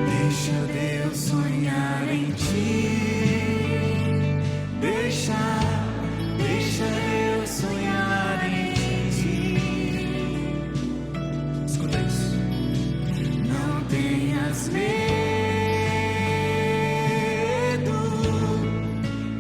Deixa Deus sonhar em ti. Deixa Deus sonhar em ti. Escuta isso. Não tenhas medo.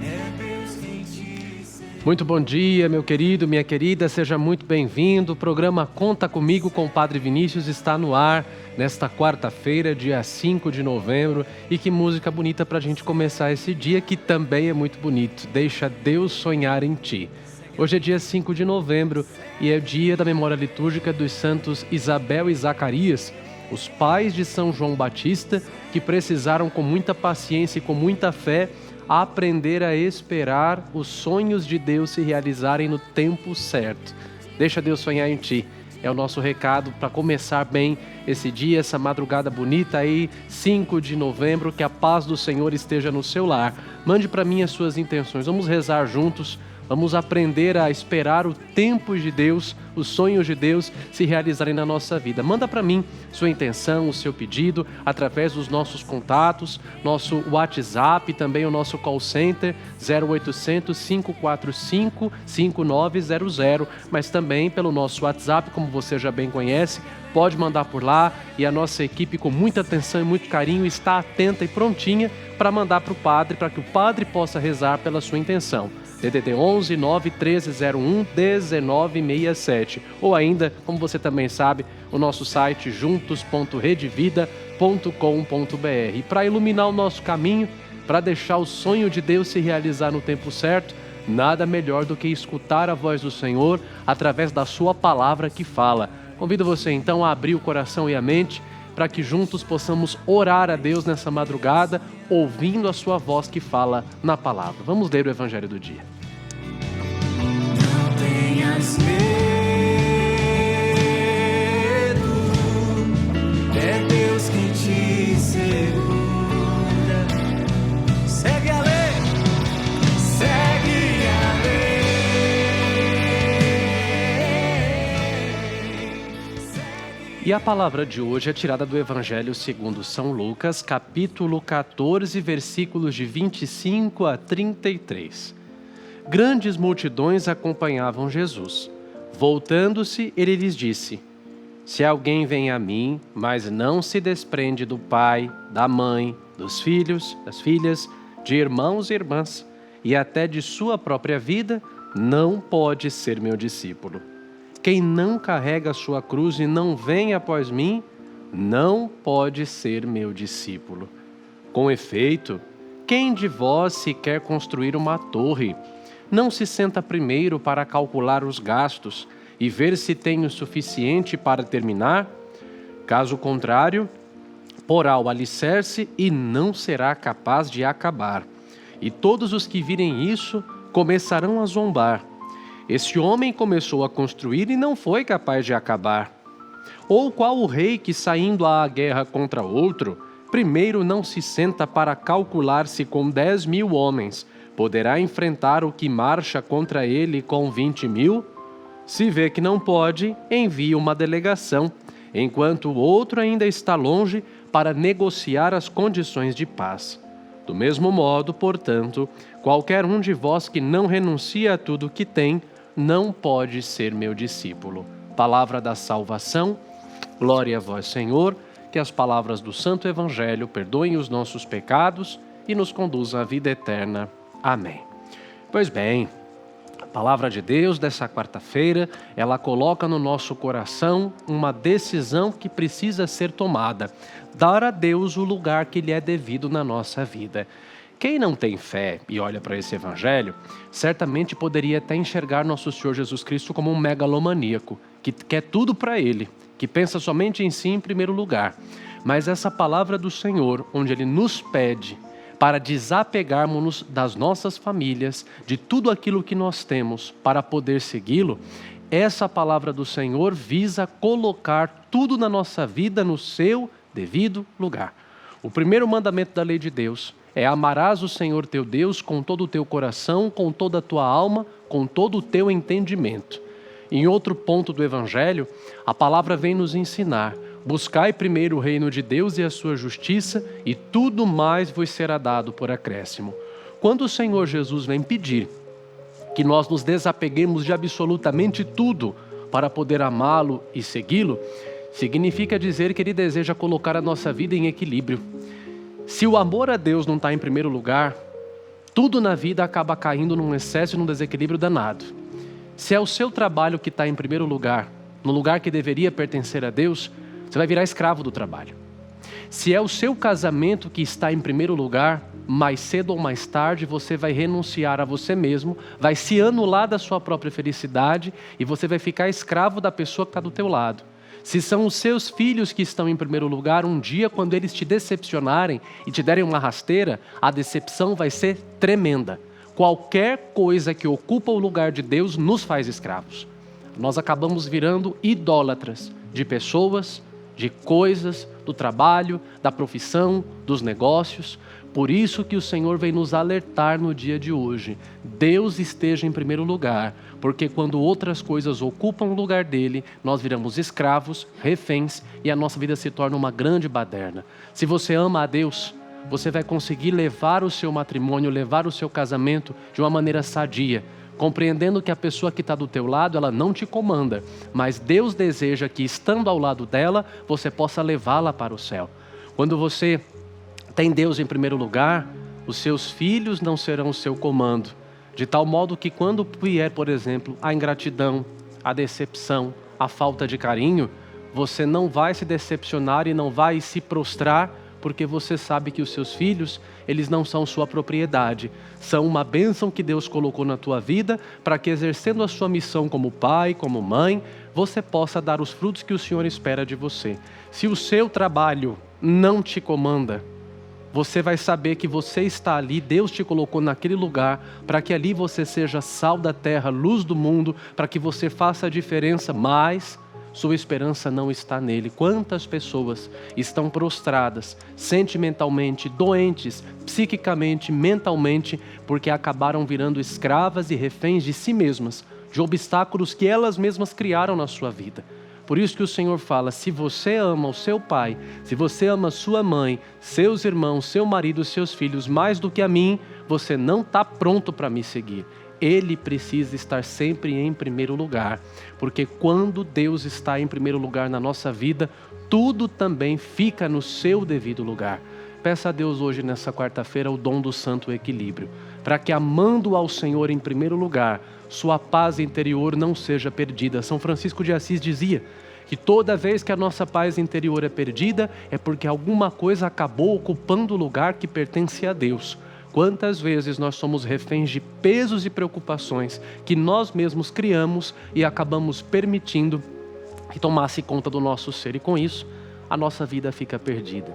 É Deus quem te segura. Muito bom dia, meu querido, minha querida, seja muito bem-vindo. O programa Conta Comigo com o Padre Vinícius está no ar nesta quarta-feira, dia 5 de novembro. E que música bonita para a gente começar esse dia, que também é muito bonito. Deixa Deus sonhar em ti. Hoje é dia 5 de novembro e é o dia da memória litúrgica dos santos Isabel e Zacarias, os pais de São João Batista, que precisaram com muita paciência e com muita fé aprender a esperar os sonhos de Deus se realizarem no tempo certo. Deixa Deus sonhar em ti. É o nosso recado para começar bem esse dia, essa madrugada bonita aí, 5 de novembro, que a paz do Senhor esteja no seu lar. Mande para mim as suas intenções, vamos rezar juntos, vamos aprender a esperar o tempo de Deus, os sonhos de Deus se realizarem na nossa vida. Manda para mim sua intenção, o seu pedido, através dos nossos contatos, nosso WhatsApp, também o nosso call center 0800 545 5900, mas também pelo nosso WhatsApp, como você já bem conhece, pode mandar por lá e a nossa equipe com muita atenção e muito carinho está atenta e prontinha para mandar para o Padre, para que o Padre possa rezar pela sua intenção. DDD 11 91301 1967. Ou ainda, como você também sabe, o nosso site juntos.redevida.com.br. E para iluminar o nosso caminho, para deixar o sonho de Deus se realizar no tempo certo, nada melhor do que escutar a voz do Senhor através da sua palavra que fala. Convido você então a abrir o coração e a mente para que juntos possamos orar a Deus nessa madrugada, ouvindo a sua voz que fala na palavra. Vamos ler o Evangelho do dia. Não tenhas medo, é Deus quem te segura. Segue a lei, segue a lei. E a palavra de hoje é tirada do Evangelho segundo São Lucas, capítulo 14, versículos de 25 a 33. Grandes multidões acompanhavam Jesus. Voltando-se, ele lhes disse: Se alguém vem a mim, mas não se desprende do pai, da mãe, dos filhos, das filhas, de irmãos e irmãs, e até de sua própria vida, não pode ser meu discípulo. Quem não carrega a sua cruz e não vem após mim, não pode ser meu discípulo. Com efeito, quem de vós se quer construir uma torre, não se senta primeiro para calcular os gastos e ver se tem o suficiente para terminar? Caso contrário, porá o alicerce e não será capaz de acabar. E todos os que virem isso começarão a zombar. Este homem começou a construir e não foi capaz de acabar. Ou qual o rei que, saindo à guerra contra outro, primeiro não se senta para calcular se com 10.000 homens poderá enfrentar o que marcha contra ele com 20.000? Se vê que não pode, envia uma delegação, enquanto o outro ainda está longe, para negociar as condições de paz. Do mesmo modo, portanto, qualquer um de vós que não renuncia a tudo que tem, não pode ser meu discípulo. Palavra da salvação, glória a vós, Senhor, que as palavras do Santo Evangelho perdoem os nossos pecados e nos conduzam à vida eterna. Amém. Pois bem, a palavra de Deus dessa quarta-feira, ela coloca no nosso coração uma decisão que precisa ser tomada. Dar a Deus o lugar que lhe é devido na nossa vida. Quem não tem fé e olha para esse evangelho, certamente poderia até enxergar nosso Senhor Jesus Cristo como um megalomaníaco, que quer tudo para ele, que pensa somente em si em primeiro lugar. Mas essa palavra do Senhor, onde Ele nos pede para desapegarmos-nos das nossas famílias, de tudo aquilo que nós temos para poder segui-lo, essa palavra do Senhor visa colocar tudo na nossa vida no seu devido lugar. O primeiro mandamento da lei de Deus é: amarás o Senhor teu Deus com todo o teu coração, com toda a tua alma, com todo o teu entendimento. Em outro ponto do Evangelho, a palavra vem nos ensinar Buscai primeiro o reino de Deus e a sua justiça, e tudo mais vos será dado por acréscimo. Quando o Senhor Jesus vem pedir que nós nos desapeguemos de absolutamente tudo para poder amá-lo e segui-lo, significa dizer que Ele deseja colocar a nossa vida em equilíbrio. Se o amor a Deus não está em primeiro lugar, tudo na vida acaba caindo num excesso e num desequilíbrio danado. Se é o seu trabalho que está em primeiro lugar, no lugar que deveria pertencer a Deus, você vai virar escravo do trabalho. Se é o seu casamento que está em primeiro lugar, mais cedo ou mais tarde você vai renunciar a você mesmo, vai se anular da sua própria felicidade e você vai ficar escravo da pessoa que está do teu lado. Se são os seus filhos que estão em primeiro lugar, um dia quando eles te decepcionarem e te derem uma rasteira, a decepção vai ser tremenda. Qualquer coisa que ocupa o lugar de Deus nos faz escravos. Nós acabamos virando idólatras de pessoas, de coisas, do trabalho, da profissão, dos negócios. Por isso que o Senhor vem nos alertar no dia de hoje. Deus esteja em primeiro lugar, porque quando outras coisas ocupam o lugar dele, nós viramos escravos, reféns e a nossa vida se torna uma grande baderna. Se você ama a Deus, você vai conseguir levar o seu matrimônio, levar o seu casamento de uma maneira sadia, compreendendo que a pessoa que está do teu lado, ela não te comanda, mas Deus deseja que, estando ao lado dela, você possa levá-la para o céu. Quando você tem Deus em primeiro lugar, os seus filhos não serão o seu comando, de tal modo que quando vier, por exemplo, a ingratidão, a decepção, a falta de carinho, você não vai se decepcionar e não vai se prostrar, porque você sabe que os seus filhos, eles não são sua propriedade, são uma bênção que Deus colocou na tua vida, para que exercendo a sua missão como pai, como mãe, você possa dar os frutos que o Senhor espera de você. Se o seu trabalho não te comanda, você vai saber que você está ali, Deus te colocou naquele lugar, para que ali você seja sal da terra, luz do mundo, para que você faça a diferença, mas sua esperança não está nele. Quantas pessoas estão prostradas, sentimentalmente, doentes, psiquicamente, mentalmente, porque acabaram virando escravas e reféns de si mesmas, de obstáculos que elas mesmas criaram na sua vida. Por isso que o Senhor fala, se você ama o seu pai, se você ama sua mãe, seus irmãos, seu marido, seus filhos, mais do que a mim, você não está pronto para me seguir. Ele precisa estar sempre em primeiro lugar, porque quando Deus está em primeiro lugar na nossa vida, tudo também fica no seu devido lugar. Peça a Deus hoje, nessa quarta-feira, o dom do santo equilíbrio, para que, amando ao Senhor em primeiro lugar, sua paz interior não seja perdida. São Francisco de Assis dizia que toda vez que a nossa paz interior é perdida, é porque alguma coisa acabou ocupando o lugar que pertence a Deus. Quantas vezes nós somos reféns de pesos e preocupações que nós mesmos criamos e acabamos permitindo que tomasse conta do nosso ser, e com isso a nossa vida fica perdida.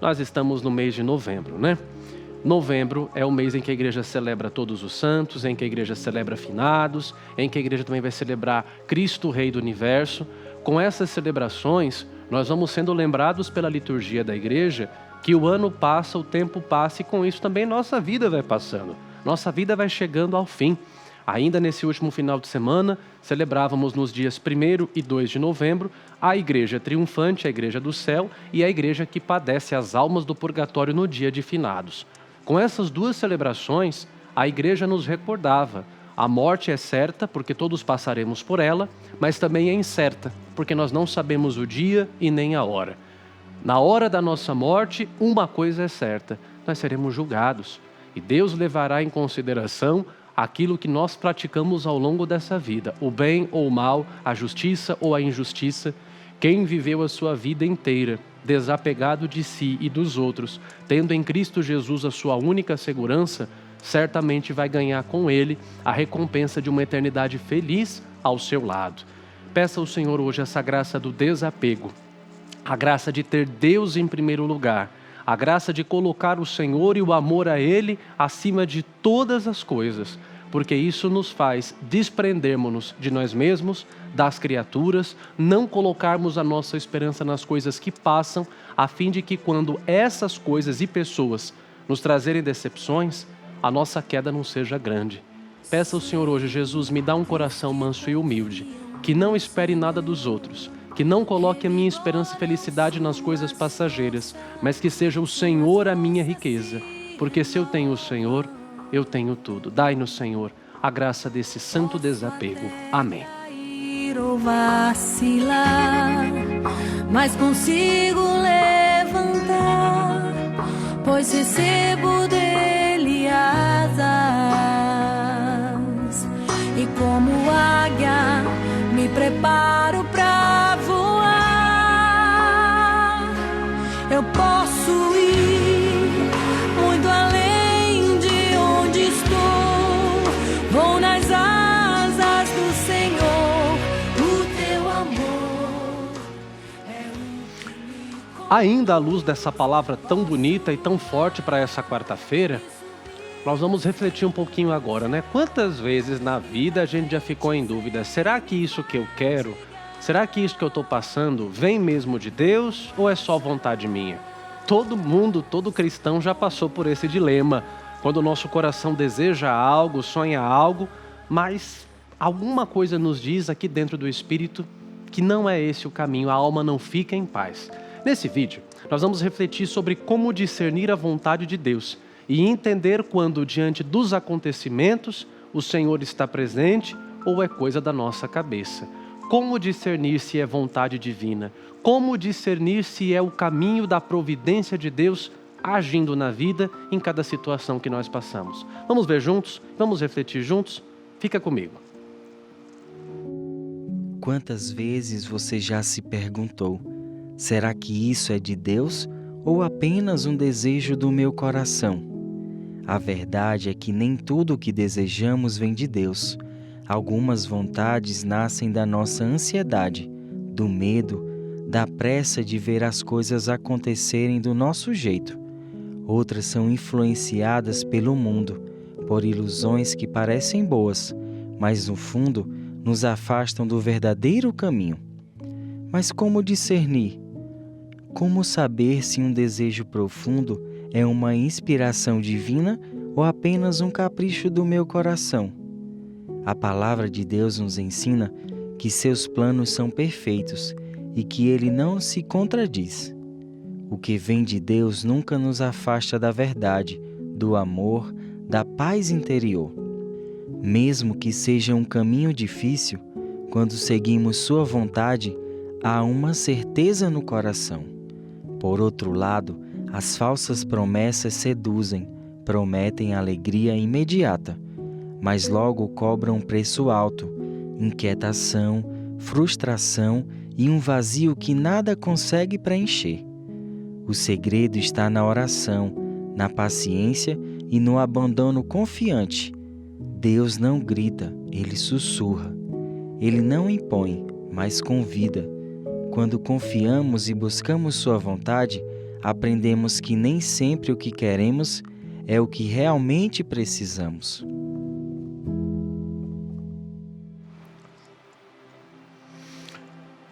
Nós estamos no mês de novembro, né? Novembro é o mês em que a igreja celebra todos os santos, em que a igreja celebra finados, em que a igreja também vai celebrar Cristo, Rei do Universo. Com essas celebrações, nós vamos sendo lembrados pela liturgia da igreja que o ano passa, o tempo passa, e com isso também nossa vida vai passando. Nossa vida vai chegando ao fim. Ainda nesse último final de semana, celebrávamos nos dias 1º e 2 de novembro a igreja triunfante, a igreja do céu, e a igreja que padece as almas do purgatório no dia de finados. Com essas duas celebrações, a igreja nos recordava: a morte é certa, porque todos passaremos por ela, mas também é incerta, porque nós não sabemos o dia e nem a hora. Na hora da nossa morte, uma coisa é certa: nós seremos julgados, e Deus levará em consideração aquilo que nós praticamos ao longo dessa vida, o bem ou o mal, a justiça ou a injustiça. Quem viveu a sua vida inteira desapegado de si e dos outros, tendo em Cristo Jesus a sua única segurança, certamente vai ganhar com Ele a recompensa de uma eternidade feliz ao seu lado. Peça ao Senhor hoje essa graça do desapego, a graça de ter Deus em primeiro lugar, a graça de colocar o Senhor e o amor a Ele acima de todas as coisas, porque isso nos faz desprendermos-nos de nós mesmos, das criaturas, não colocarmos a nossa esperança nas coisas que passam, a fim de que quando essas coisas e pessoas nos trazerem decepções, a nossa queda não seja grande. Peça ao Senhor hoje: Jesus, me dá um coração manso e humilde, que não espere nada dos outros, que não coloque a minha esperança e felicidade nas coisas passageiras, mas que seja o Senhor a minha riqueza, porque se eu tenho o Senhor, eu tenho tudo. Dai-nos, Senhor, a graça desse santo desapego. Amém. Ou vacilar, mas consigo levantar, pois recebo dele asas, e como águia me preparo pra voar. Eu posso ir muito além de onde estou, vou nas asas do Senhor. Ainda à luz dessa palavra tão bonita e tão forte para essa quarta-feira, nós vamos refletir um pouquinho agora, né? Quantas vezes na vida a gente já ficou em dúvida, será que isso que eu quero, será que isso que eu estou passando vem mesmo de Deus ou é só vontade minha? Todo mundo, todo cristão já passou por esse dilema, quando o nosso coração deseja algo, sonha algo, mas alguma coisa nos diz aqui dentro do Espírito que não é esse o caminho, a alma não fica em paz. Nesse vídeo, nós vamos refletir sobre como discernir a vontade de Deus e entender quando, diante dos acontecimentos, o Senhor está presente ou é coisa da nossa cabeça. Como discernir se é vontade divina? Como discernir se é o caminho da providência de Deus agindo na vida em cada situação que nós passamos? Vamos ver juntos? Vamos refletir juntos? Fica comigo. Quantas vezes você já se perguntou: será que isso é de Deus ou apenas um desejo do meu coração? A verdade é que nem tudo o que desejamos vem de Deus. Algumas vontades nascem da nossa ansiedade, do medo, da pressa de ver as coisas acontecerem do nosso jeito. Outras são influenciadas pelo mundo, por ilusões que parecem boas, mas no fundo nos afastam do verdadeiro caminho. Mas como discernir? Como saber se um desejo profundo é uma inspiração divina ou apenas um capricho do meu coração? A palavra de Deus nos ensina que seus planos são perfeitos e que ele não se contradiz. O que vem de Deus nunca nos afasta da verdade, do amor, da paz interior. Mesmo que seja um caminho difícil, quando seguimos sua vontade, há uma certeza no coração. Por outro lado, as falsas promessas seduzem, prometem alegria imediata, mas logo cobram um preço alto, inquietação, frustração e um vazio que nada consegue preencher. O segredo está na oração, na paciência e no abandono confiante. Deus não grita, Ele sussurra. Ele não impõe, mas convida. Quando confiamos e buscamos sua vontade, aprendemos que nem sempre o que queremos é o que realmente precisamos.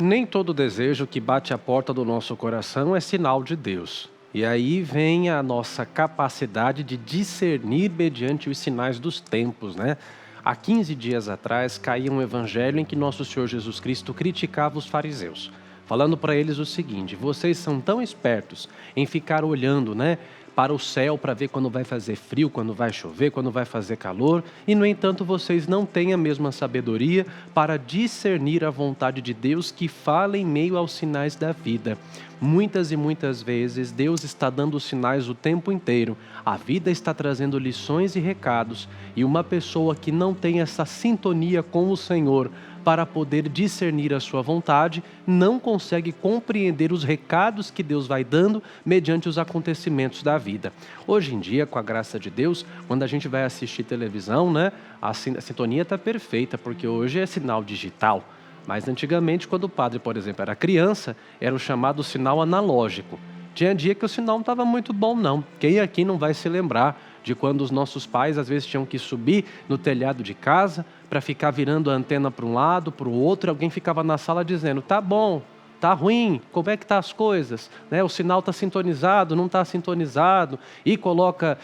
Nem todo desejo que bate à porta do nosso coração é sinal de Deus. E aí vem a nossa capacidade de discernir mediante os sinais dos tempos, né? Há 15 dias atrás, caía um evangelho em que nosso Senhor Jesus Cristo criticava os fariseus, falando para eles o seguinte: vocês são tão espertos em ficar olhando, né, para o céu para ver quando vai fazer frio, quando vai chover, quando vai fazer calor, e no entanto vocês não têm a mesma sabedoria para discernir a vontade de Deus que fala em meio aos sinais da vida. Muitas e muitas vezes Deus está dando sinais o tempo inteiro, a vida está trazendo lições e recados, e uma pessoa que não tem essa sintonia com o Senhor para poder discernir a sua vontade, não consegue compreender os recados que Deus vai dando mediante os acontecimentos da vida. Hoje em dia, com a graça de Deus, quando a gente vai assistir televisão, né, a sintonia está perfeita, porque hoje é sinal digital. Mas antigamente, quando o padre, por exemplo, era criança, era o chamado sinal analógico. Tinha dia que o sinal não estava muito bom, não. Quem aqui não vai se lembrar de quando os nossos pais, às vezes, tinham que subir no telhado de casa para ficar virando a antena para um lado, para o outro, e alguém ficava na sala dizendo: tá bom, tá ruim, como é que tá as coisas? Né? O sinal está sintonizado, não está sintonizado, e coloca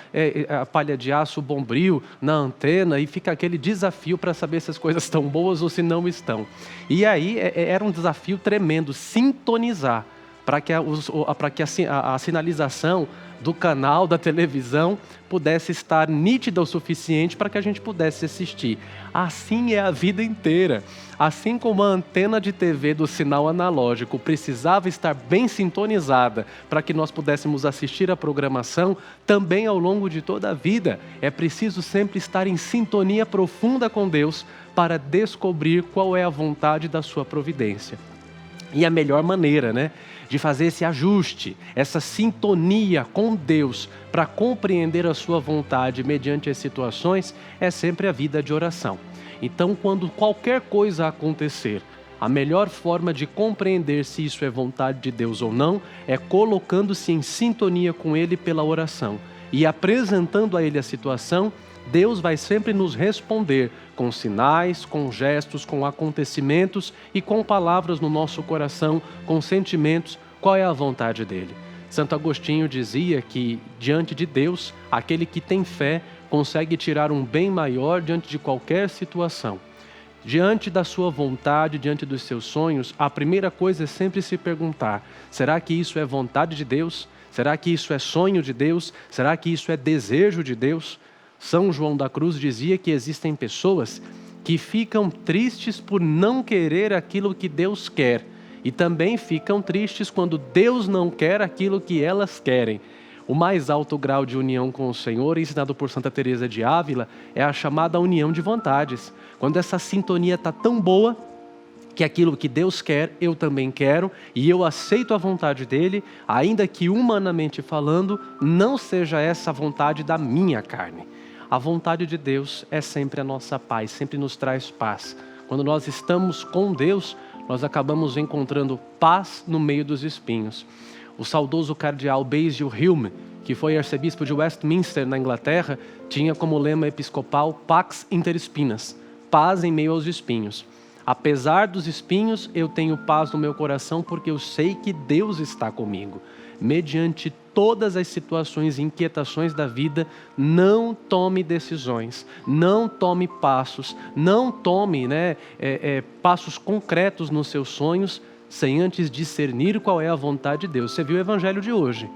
a palha de aço Bombril na antena e fica aquele desafio para saber se as coisas estão boas ou se não estão. E aí era um desafio tremendo, sintonizar, para que a sinalização do canal da televisão pudesse estar nítida o suficiente para que a gente pudesse assistir. Assim é a vida inteira. Assim como a antena de TV do sinal analógico precisava estar bem sintonizada para que nós pudéssemos assistir a programação, também ao longo de toda a vida é preciso sempre estar em sintonia profunda com Deus para descobrir qual é a vontade da sua providência. E a melhor maneira, de fazer esse ajuste, essa sintonia com Deus para compreender a sua vontade mediante as situações, é sempre a vida de oração. Então, quando qualquer coisa acontecer, a melhor forma de compreender se isso é vontade de Deus ou não é colocando-se em sintonia com Ele pela oração e apresentando a Ele a situação. Deus vai sempre nos responder com sinais, com gestos, com acontecimentos e com palavras no nosso coração, com sentimentos, qual é a vontade dele. Santo Agostinho dizia que, diante de Deus, aquele que tem fé consegue tirar um bem maior diante de qualquer situação. Diante da sua vontade, diante dos seus sonhos, a primeira coisa é sempre se perguntar: será que isso é vontade de Deus? Será que isso é sonho de Deus? Será que isso é desejo de Deus? São João da Cruz dizia que existem pessoas que ficam tristes por não querer aquilo que Deus quer e também ficam tristes quando Deus não quer aquilo que elas querem. O mais alto grau de união com o Senhor, ensinado por Santa Teresa de Ávila, é a chamada união de vontades. Quando essa sintonia está tão boa que aquilo que Deus quer, eu também quero, e eu aceito a vontade dele, ainda que humanamente falando, não seja essa a vontade da minha carne. A vontade de Deus é sempre a nossa paz, sempre nos traz paz. Quando nós estamos com Deus, nós acabamos encontrando paz no meio dos espinhos. O saudoso cardeal Basil Hume, que foi arcebispo de Westminster, na Inglaterra, tinha como lema episcopal Pax inter spinas, paz em meio aos espinhos. Apesar dos espinhos, eu tenho paz no meu coração porque eu sei que Deus está comigo. Mediante todas as situações e inquietações da vida, não tome decisões, não tome passos, não tome passos concretos nos seus sonhos, sem antes discernir qual é a vontade de Deus. Você viu o evangelho de hoje?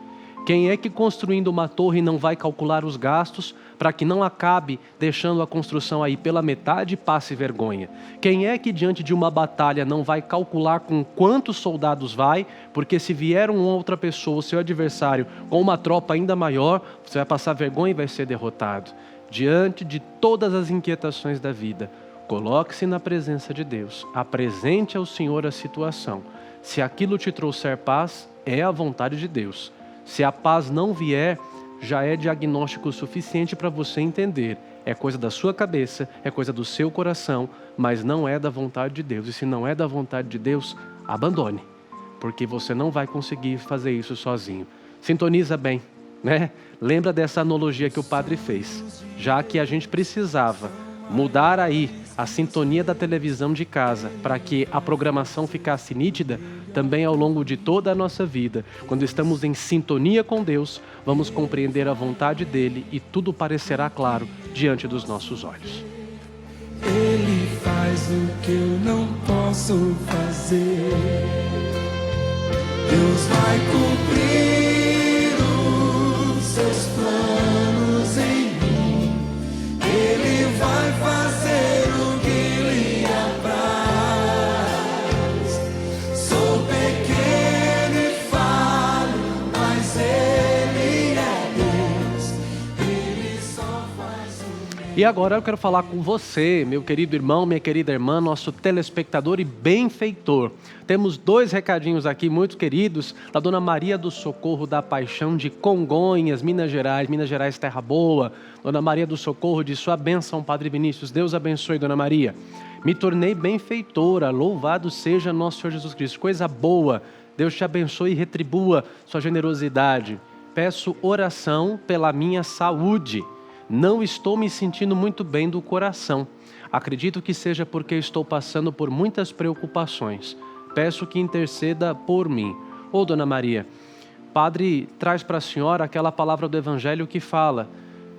Quem é que construindo uma torre não vai calcular os gastos para que não acabe deixando a construção aí pela metade e passe vergonha? Quem é que diante de uma batalha não vai calcular com quantos soldados vai, porque se vier uma outra pessoa, o seu adversário, com uma tropa ainda maior, você vai passar vergonha e vai ser derrotado? Diante de todas as inquietações da vida, coloque-se na presença de Deus, apresente ao Senhor a situação. Se aquilo te trouxer paz, é a vontade de Deus. Se a paz não vier, já é diagnóstico suficiente para você entender. É coisa da sua cabeça, é coisa do seu coração, mas não é da vontade de Deus. E se não é da vontade de Deus, abandone, porque você não vai conseguir fazer isso sozinho. Sintoniza bem, Lembra dessa analogia que o padre fez. Já que a gente precisava mudar aí a sintonia da televisão de casa para que a programação ficasse nítida, também ao longo de toda a nossa vida, quando estamos em sintonia com Deus, vamos compreender a vontade dele e tudo parecerá claro diante dos nossos olhos. Ele faz o que eu não posso fazer. Deus vai cumprir os seus planos em mim. Ele vai fazer o que lhe apraz. Sou pequeno e falho, mas Ele é Deus. Ele só faz o bem. E agora eu quero falar com você, meu querido irmão, minha querida irmã, nosso telespectador e benfeitor. Temos 2 recadinhos aqui muito queridos, da Dona Maria do Socorro da Paixão de Congonhas, Minas Gerais, terra boa. Dona Maria do Socorro, de sua bênção, Padre Vinícius. Deus abençoe, Dona Maria. Me tornei benfeitora, louvado seja nosso Senhor Jesus Cristo. Coisa boa, Deus te abençoe e retribua sua generosidade. Peço oração pela minha saúde. Não estou me sentindo muito bem do coração. Acredito que seja porque estou passando por muitas preocupações. peço que interceda por mim. Ô, Dona Maria, Padre traz para a senhora aquela palavra do Evangelho que fala: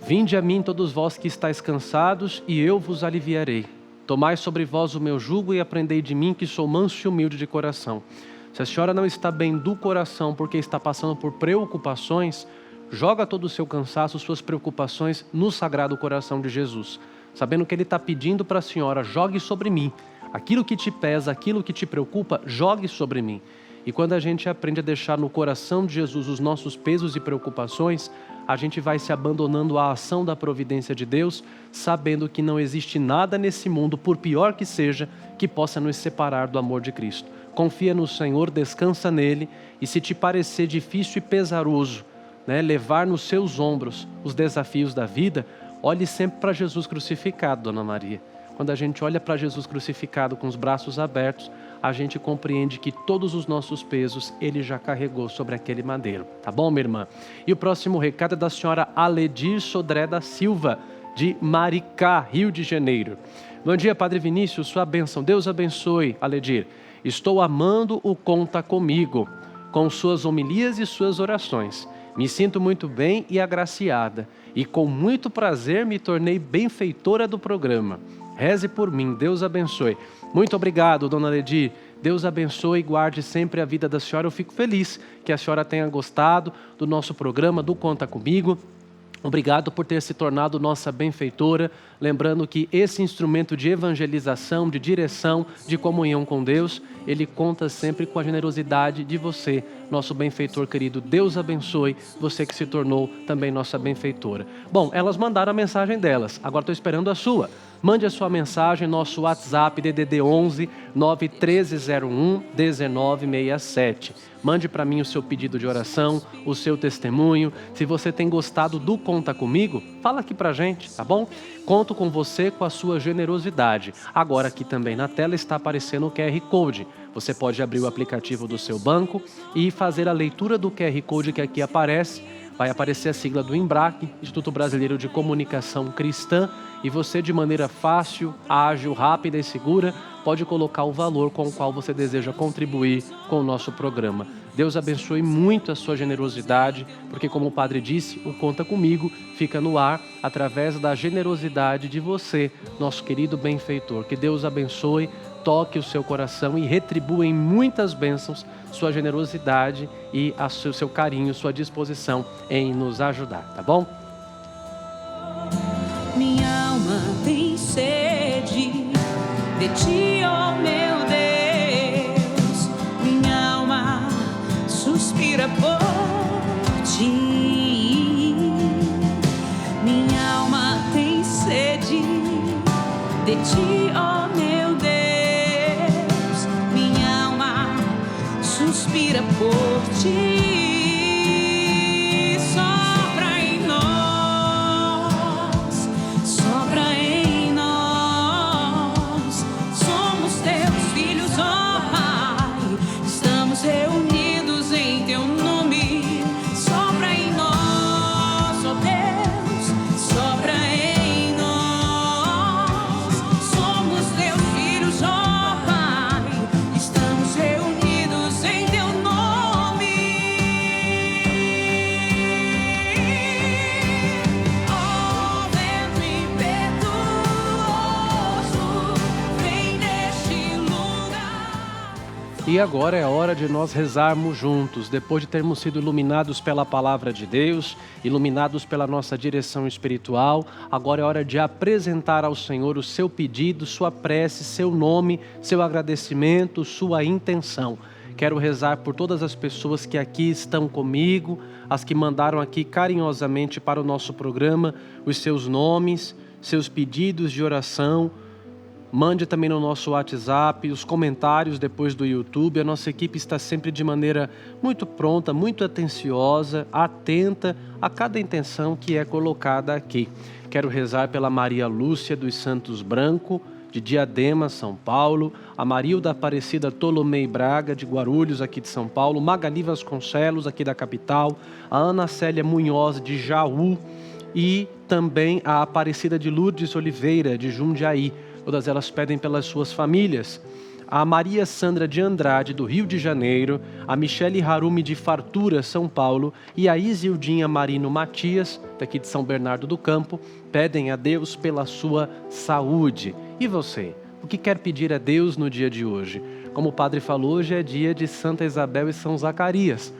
vinde a mim todos vós que estáis cansados e eu vos aliviarei. Tomai sobre vós o meu jugo e aprendei de mim que sou manso e humilde de coração. Se a senhora não está bem do coração porque está passando por preocupações, joga todo o seu cansaço, suas preocupações no Sagrado Coração de Jesus, sabendo que Ele está pedindo para a senhora: jogue sobre mim. Aquilo que te pesa, aquilo que te preocupa, jogue sobre mim. E quando a gente aprende a deixar no coração de Jesus os nossos pesos e preocupações, a gente vai se abandonando à ação da providência de Deus, sabendo que não existe nada nesse mundo, por pior que seja, que possa nos separar do amor de Cristo. Confia no Senhor, descansa nele, e se te parecer difícil e pesaroso, levar nos seus ombros os desafios da vida, olhe sempre para Jesus crucificado, Dona Maria. Quando a gente olha para Jesus crucificado com os braços abertos, a gente compreende que todos os nossos pesos Ele já carregou sobre aquele madeiro. Tá bom, minha irmã? E o próximo recado é da senhora Aledir Sodré da Silva, de Maricá, Rio de Janeiro. Bom dia, Padre Vinícius, sua bênção. Deus abençoe, Aledir. Estou amando o Conta Comigo, com suas homilias e suas orações. Me sinto muito bem e agraciada, e com muito prazer me tornei benfeitora do programa. Reze por mim, Deus abençoe. Muito obrigado, Dona Aledir. Deus abençoe e guarde sempre a vida da senhora. Eu fico feliz que a senhora tenha gostado do nosso programa, do Conta Comigo. Obrigado por ter se tornado nossa benfeitora, lembrando que esse instrumento de evangelização, de direção, de comunhão com Deus, ele conta sempre com a generosidade de você, nosso benfeitor querido. Deus abençoe você que se tornou também nossa benfeitora. Bom, elas mandaram a mensagem delas, agora estou esperando a sua. Mande a sua mensagem, nosso WhatsApp DDD 11 91301 1967. Mande para mim o seu pedido de oração, o seu testemunho. Se você tem gostado do Conta Comigo, fala aqui pra gente, tá bom? Conto com você, com a sua generosidade. Agora aqui também na tela está aparecendo o QR Code. Você pode abrir o aplicativo do seu banco e fazer a leitura do QR Code que aqui aparece. Vai aparecer a sigla do IMBRAC, Instituto Brasileiro de Comunicação Cristã, e você, de maneira fácil, ágil, rápida e segura, pode colocar o valor com o qual você deseja contribuir com o nosso programa. Deus abençoe muito a sua generosidade, porque, como o Padre disse, o Conta Comigo fica no ar através da generosidade de você, nosso querido benfeitor. Que Deus abençoe, toque o seu coração e retribua em muitas bênçãos sua generosidade e o seu carinho, sua disposição em nos ajudar, tá bom? Minha alma tem sede de ti, ó meu Deus. Minha alma suspira por ti. Minha alma tem sede de ti, ó meu Deus. Minha alma suspira por ti. E agora é hora de nós rezarmos juntos, depois de termos sido iluminados pela Palavra de Deus, iluminados pela nossa direção espiritual. Agora é hora de apresentar ao Senhor o seu pedido, sua prece, seu nome, seu agradecimento, sua intenção. Quero rezar por todas as pessoas que aqui estão comigo, as que mandaram aqui carinhosamente para o nosso programa os seus nomes, seus pedidos de oração. Mande também no nosso WhatsApp os comentários depois do YouTube. A nossa equipe está sempre de maneira muito pronta, muito atenciosa, atenta a cada intenção que é colocada aqui. Quero rezar pela Maria Lúcia dos Santos Branco, de Diadema, São Paulo, a Marilda Aparecida Tolomei Braga, de Guarulhos, aqui de São Paulo, Magali Vasconcelos, aqui da capital, a Ana Célia Munhoz, de Jaú, e também a Aparecida de Lourdes Oliveira, de Jundiaí. Todas elas pedem pelas suas famílias. a Maria Sandra de Andrade, do Rio de Janeiro, a Michele Harumi de Fartura, São Paulo, e a Isildinha Marino Matias, daqui de São Bernardo do Campo, pedem a Deus pela sua saúde. E você? O que quer pedir a Deus no dia de hoje? Como o padre falou, hoje é dia de Santa Isabel e São Zacarias.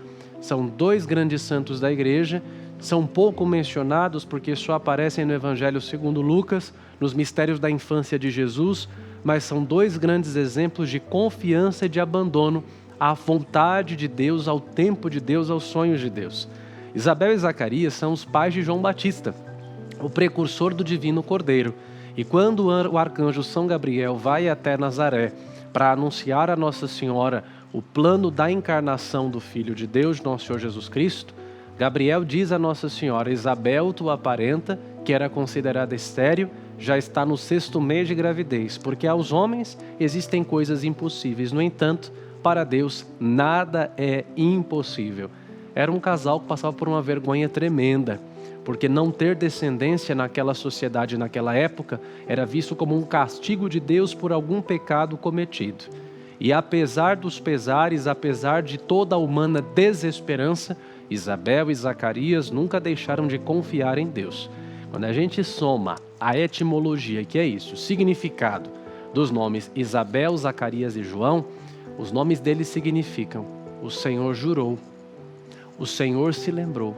São 2 grandes santos da igreja, são pouco mencionados porque só aparecem no Evangelho segundo Lucas, nos mistérios da infância de Jesus, mas são 2 grandes exemplos de confiança e de abandono à vontade de Deus, ao tempo de Deus, aos sonhos de Deus. Isabel e Zacarias são os pais de João Batista, o precursor do Divino Cordeiro. E quando o arcanjo São Gabriel vai até Nazaré para anunciar a Nossa Senhora o plano da encarnação do Filho de Deus, nosso Senhor Jesus Cristo, Gabriel diz a Nossa Senhora: Isabel, tua parenta, que era considerada estéril, já está no 6º mês de gravidez, porque aos homens existem coisas impossíveis. No entanto, para Deus nada é impossível. Era um casal que passava por uma vergonha tremenda, porque não ter descendência naquela sociedade, naquela época, era visto como um castigo de Deus por algum pecado cometido. E apesar dos pesares, apesar de toda a humana desesperança, Isabel e Zacarias nunca deixaram de confiar em Deus. Quando a gente soma a etimologia, que é isso, o significado dos nomes Isabel, Zacarias e João, os nomes deles significam: o Senhor jurou, o Senhor se lembrou,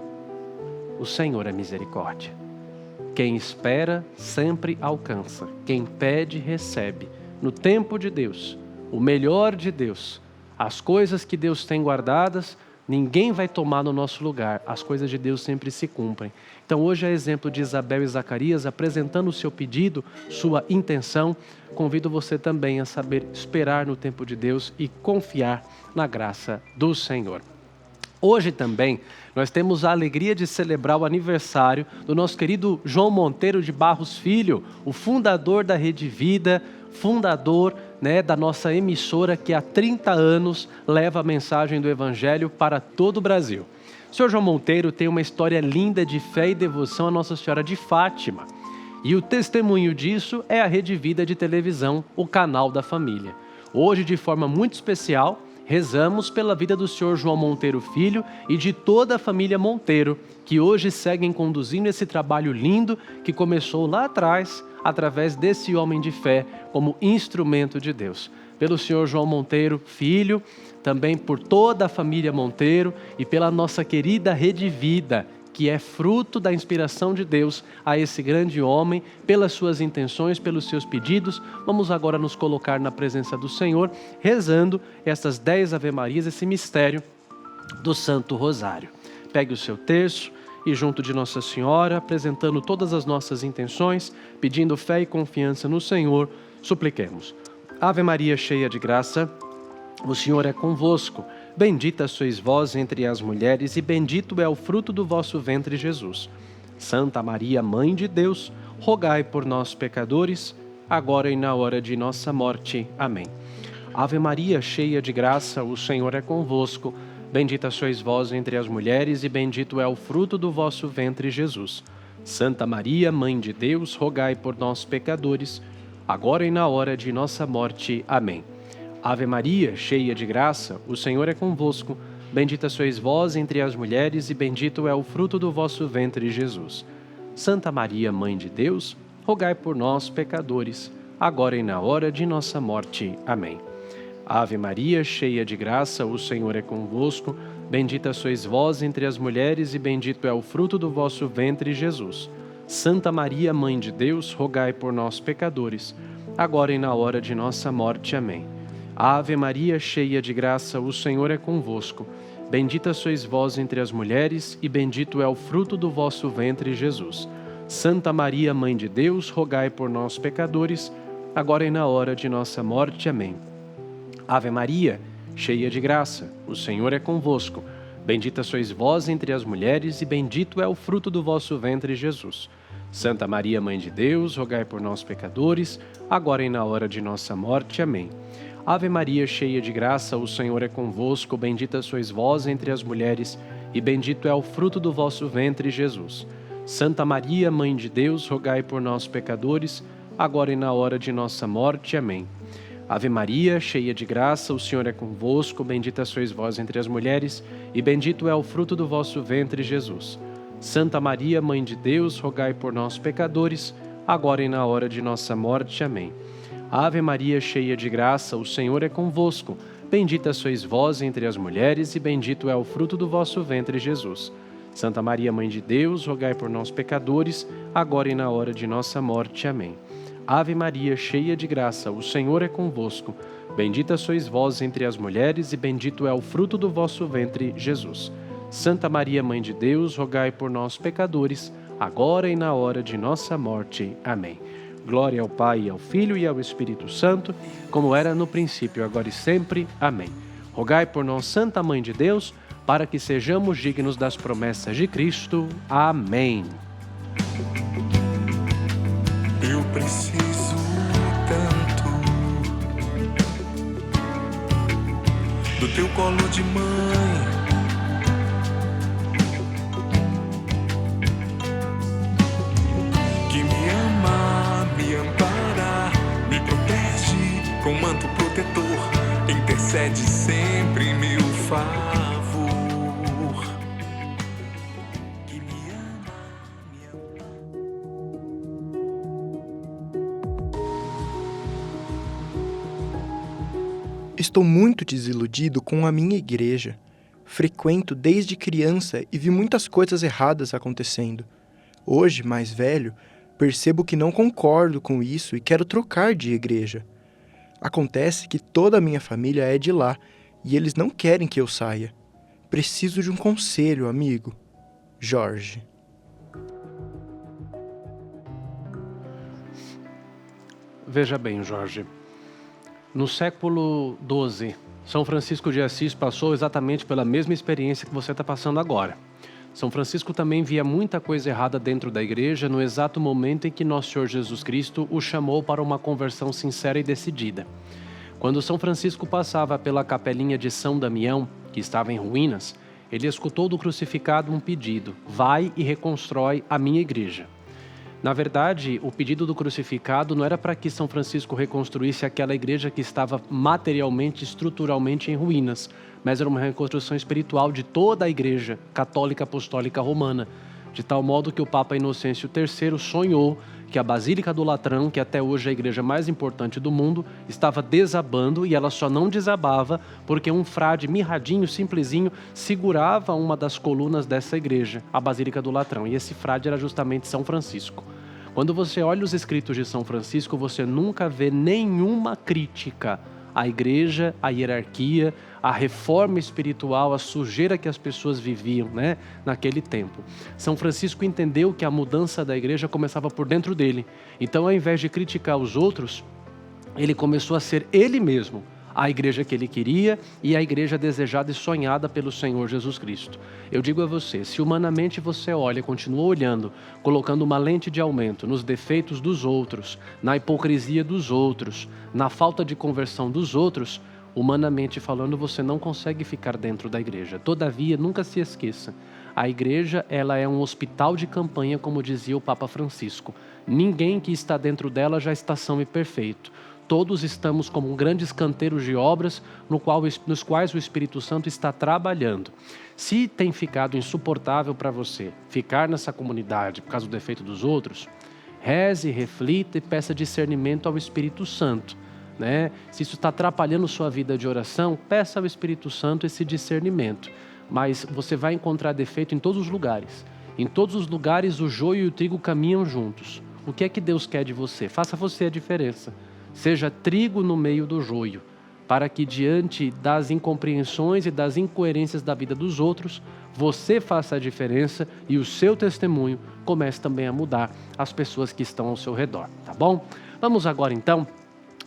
o Senhor é misericórdia. Quem espera sempre alcança, quem pede recebe. No tempo de Deus, o melhor de Deus, as coisas que Deus tem guardadas, ninguém vai tomar no nosso lugar. As coisas de Deus sempre se cumprem. Então hoje é exemplo de Isabel e Zacarias apresentando o seu pedido, sua intenção. Convido você também a saber esperar no tempo de Deus e confiar na graça do Senhor. Hoje também nós temos a alegria de celebrar o aniversário do nosso querido João Monteiro de Barros Filho, o fundador da Rede Vida, fundador da nossa emissora que há 30 anos leva a mensagem do Evangelho para todo o Brasil. O senhor João Monteiro tem uma história linda de fé e devoção à Nossa Senhora de Fátima. E o testemunho disso é a Rede Vida de televisão, o canal da família. Hoje, de forma muito especial, rezamos pela vida do senhor João Monteiro Filho e de toda a família Monteiro, que hoje seguem conduzindo esse trabalho lindo que começou lá atrás, através desse homem de fé, como instrumento de Deus. Pelo senhor João Monteiro Filho, também por toda a família Monteiro e pela nossa querida Rede Vida, que é fruto da inspiração de Deus a esse grande homem, pelas suas intenções, pelos seus pedidos. Vamos agora nos colocar na presença do Senhor, rezando essas 10 Ave-Marias, esse mistério do Santo Rosário. Pegue o seu terço e junto de Nossa Senhora, apresentando todas as nossas intenções, pedindo fé e confiança no Senhor, supliquemos. Ave Maria, cheia de graça, o Senhor é convosco. Bendita sois vós entre as mulheres, e bendito é o fruto do vosso ventre, Jesus. Santa Maria, Mãe de Deus, rogai por nós, pecadores, agora e na hora de nossa morte. Amém. Ave Maria, cheia de graça, o Senhor é convosco. Bendita sois vós entre as mulheres, e bendito é o fruto do vosso ventre, Jesus. Santa Maria, Mãe de Deus, rogai por nós, pecadores, agora e na hora de nossa morte. Amém. Ave Maria, cheia de graça, o Senhor é convosco. Bendita sois vós entre as mulheres, e bendito é o fruto do vosso ventre, Jesus. Santa Maria, Mãe de Deus, rogai por nós, pecadores, agora e na hora de nossa morte. Amém. Ave Maria, cheia de graça, o Senhor é convosco. Bendita sois vós entre as mulheres, e bendito é o fruto do vosso ventre, Jesus. Santa Maria, Mãe de Deus, rogai por nós, pecadores, agora e na hora de nossa morte. Amém. Ave Maria, cheia de graça, o Senhor é convosco. Bendita sois vós entre as mulheres, e bendito é o fruto do vosso ventre, Jesus. Santa Maria, Mãe de Deus, rogai por nós, pecadores, agora e na hora de nossa morte. Amém. Ave Maria, cheia de graça, o Senhor é convosco. Bendita sois vós entre as mulheres, e bendito é o fruto do vosso ventre, Jesus. Santa Maria, Mãe de Deus, rogai por nós, pecadores, agora e na hora de nossa morte. Amém. Ave Maria, cheia de graça, o Senhor é convosco. Bendita sois vós entre as mulheres, e bendito é o fruto do vosso ventre, Jesus. Santa Maria, Mãe de Deus, rogai por nós, pecadores, agora e na hora de nossa morte. Amém. Ave Maria, cheia de graça, o Senhor é convosco, bendita sois vós entre as mulheres, e bendito é o fruto do vosso ventre, Jesus. Santa Maria, Mãe de Deus, rogai por nós, pecadores, agora e na hora de nossa morte. Amém. Ave Maria, cheia de graça, o Senhor é convosco, bendita sois vós entre as mulheres, e bendito é o fruto do vosso ventre, Jesus. Santa Maria, Mãe de Deus, rogai por nós, pecadores, agora e na hora de nossa morte. Amém. Ave Maria, cheia de graça, o Senhor é convosco. Bendita sois vós entre as mulheres, e bendito é o fruto do vosso ventre, Jesus. Santa Maria, Mãe de Deus, rogai por nós, pecadores, agora e na hora de nossa morte. Amém. Glória ao Pai, ao Filho e ao Espírito Santo, como era no princípio, agora e sempre. Amém. Rogai por nós, Santa Mãe de Deus, para que sejamos dignos das promessas de Cristo. Amém. Eu preciso tanto do teu colo de mãe, que me ama, me ampara, me protege com manto protetor, intercede sempre em meu favor. Estou muito desiludido com a minha igreja. Frequento desde criança e vi muitas coisas erradas acontecendo. Hoje, mais velho, percebo que não concordo com isso e quero trocar de igreja. Acontece que toda a minha família é de lá e eles não querem que eu saia. Preciso de um conselho, amigo. Jorge. Veja bem, Jorge. No século XII, São Francisco de Assis passou exatamente pela mesma experiência que você está passando agora. São Francisco também via muita coisa errada dentro da igreja no exato momento em que nosso Senhor Jesus Cristo o chamou para uma conversão sincera e decidida. Quando São Francisco passava pela capelinha de São Damião, que estava em ruínas, ele escutou do crucificado um pedido: vai e reconstrói a minha igreja. Na verdade, o pedido do crucificado não era para que São Francisco reconstruísse aquela igreja que estava materialmente, estruturalmente em ruínas, mas era uma reconstrução espiritual de toda a igreja católica apostólica romana, de tal modo que o Papa Inocêncio III sonhou que a Basílica do Latrão, que até hoje é a igreja mais importante do mundo, estava desabando, e ela só não desabava porque um frade mirradinho, simplesinho, segurava uma das colunas dessa igreja, a Basílica do Latrão, e esse frade era justamente São Francisco. Quando você olha os escritos de São Francisco, você nunca vê nenhuma crítica à igreja, à hierarquia, à reforma espiritual, à sujeira que as pessoas viviam, naquele tempo. São Francisco entendeu que a mudança da igreja começava por dentro dele. Então, ao invés de criticar os outros, ele começou a ser ele mesmo a igreja que ele queria e a igreja desejada e sonhada pelo Senhor Jesus Cristo. Eu digo a você, se humanamente você olha e continua olhando, colocando uma lente de aumento nos defeitos dos outros, na hipocrisia dos outros, na falta de conversão dos outros, humanamente falando, você não consegue ficar dentro da igreja. Todavia, nunca se esqueça, a igreja ela é um hospital de campanha, como dizia o Papa Francisco. Ninguém que está dentro dela já está são e perfeito. Todos estamos como grandes canteiros de obras nos quais o Espírito Santo está trabalhando. Se tem ficado insuportável para você ficar nessa comunidade por causa do defeito dos outros, reze, reflita e peça discernimento ao Espírito Santo. Se isso está atrapalhando sua vida de oração, peça ao Espírito Santo esse discernimento. Mas você vai encontrar defeito em todos os lugares. Em todos os lugares o joio e o trigo caminham juntos. O que é que Deus quer de você? Faça você a diferença. Seja trigo no meio do joio, para que diante das incompreensões e das incoerências da vida dos outros, você faça a diferença e o seu testemunho comece também a mudar as pessoas que estão ao seu redor, tá bom? Vamos agora então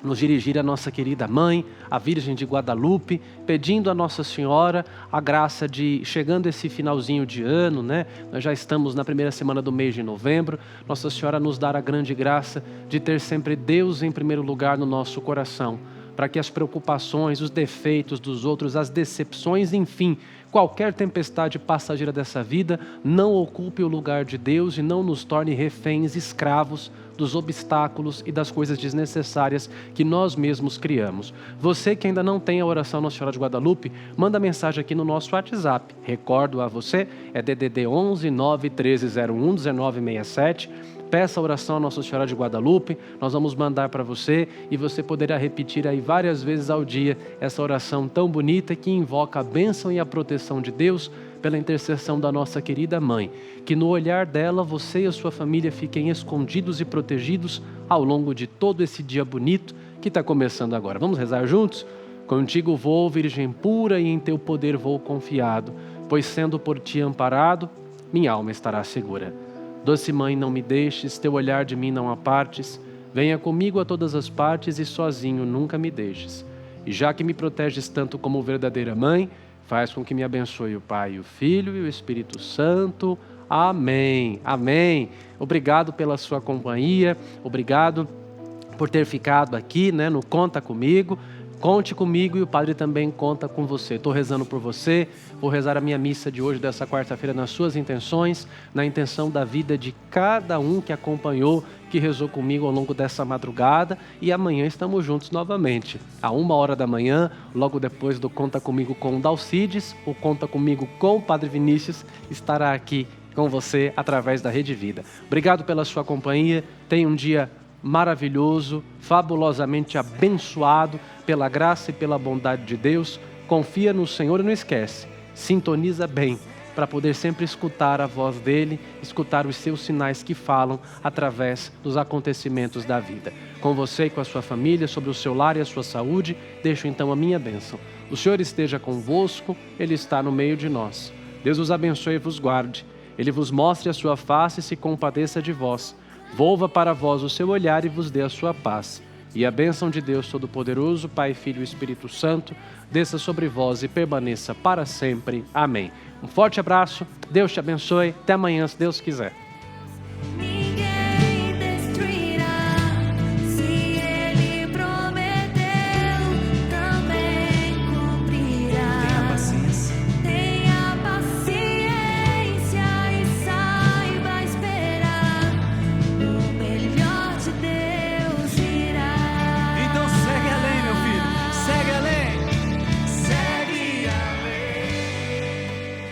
nos dirigir à nossa querida mãe, a Virgem de Guadalupe, pedindo a Nossa Senhora a graça de, chegando esse finalzinho de ano, nós já estamos na primeira semana do mês de novembro, Nossa Senhora nos dar a grande graça de ter sempre Deus em primeiro lugar no nosso coração. para que as preocupações, os defeitos dos outros, as decepções, enfim, qualquer tempestade passageira dessa vida não ocupe o lugar de Deus e não nos torne reféns, escravos dos obstáculos e das coisas desnecessárias que nós mesmos criamos. Você que ainda não tem a oração Nossa Senhora de Guadalupe, manda mensagem aqui no nosso WhatsApp. Recordo a você, é DDD 11 91301 1967. Peça a oração a Nossa Senhora de Guadalupe, nós vamos mandar para você e você poderá repetir aí várias vezes ao dia essa oração tão bonita que invoca a bênção e a proteção de Deus pela intercessão da nossa querida mãe. Que no olhar dela você e a sua família fiquem escondidos e protegidos ao longo de todo esse dia bonito que está começando agora. Vamos rezar juntos? Contigo vou, Virgem pura, e em teu poder vou confiado, pois sendo por ti amparado, minha alma estará segura. Doce Mãe, não me deixes, teu olhar de mim não apartes, venha comigo a todas as partes e sozinho nunca me deixes. E já que me proteges tanto como verdadeira Mãe, faz com que me abençoe o Pai, o Filho e o Espírito Santo. Amém. Amém. Obrigado pela sua companhia, obrigado por ter ficado aqui, no Conta Comigo. Conte comigo e o Padre também conta com você. Estou rezando por você, vou rezar a minha missa de hoje, dessa quarta-feira, nas suas intenções, na intenção da vida de cada um que acompanhou, que rezou comigo ao longo dessa madrugada, e amanhã estamos juntos novamente, à 1h da manhã, logo depois do Conta Comigo com o Dalcides, o Conta Comigo com o Padre Vinícius estará aqui com você através da Rede Vida. Obrigado pela sua companhia, tenha um dia maravilhoso, fabulosamente abençoado pela graça e pela bondade de Deus. Confia no Senhor e não esquece, sintoniza bem para poder sempre escutar a voz dele, escutar os seus sinais que falam através dos acontecimentos da vida. Com você e com a sua família, sobre o seu lar e a sua saúde, deixo então a minha bênção. O Senhor esteja convosco, Ele está no meio de nós. Deus os abençoe e vos guarde. Ele vos mostre a sua face e se compadeça de vós. Volva para vós o seu olhar e vos dê a sua paz. E a bênção de Deus Todo-Poderoso, Pai, Filho e Espírito Santo, desça sobre vós e permaneça para sempre. Amém. Um forte abraço, Deus te abençoe, até amanhã, se Deus quiser.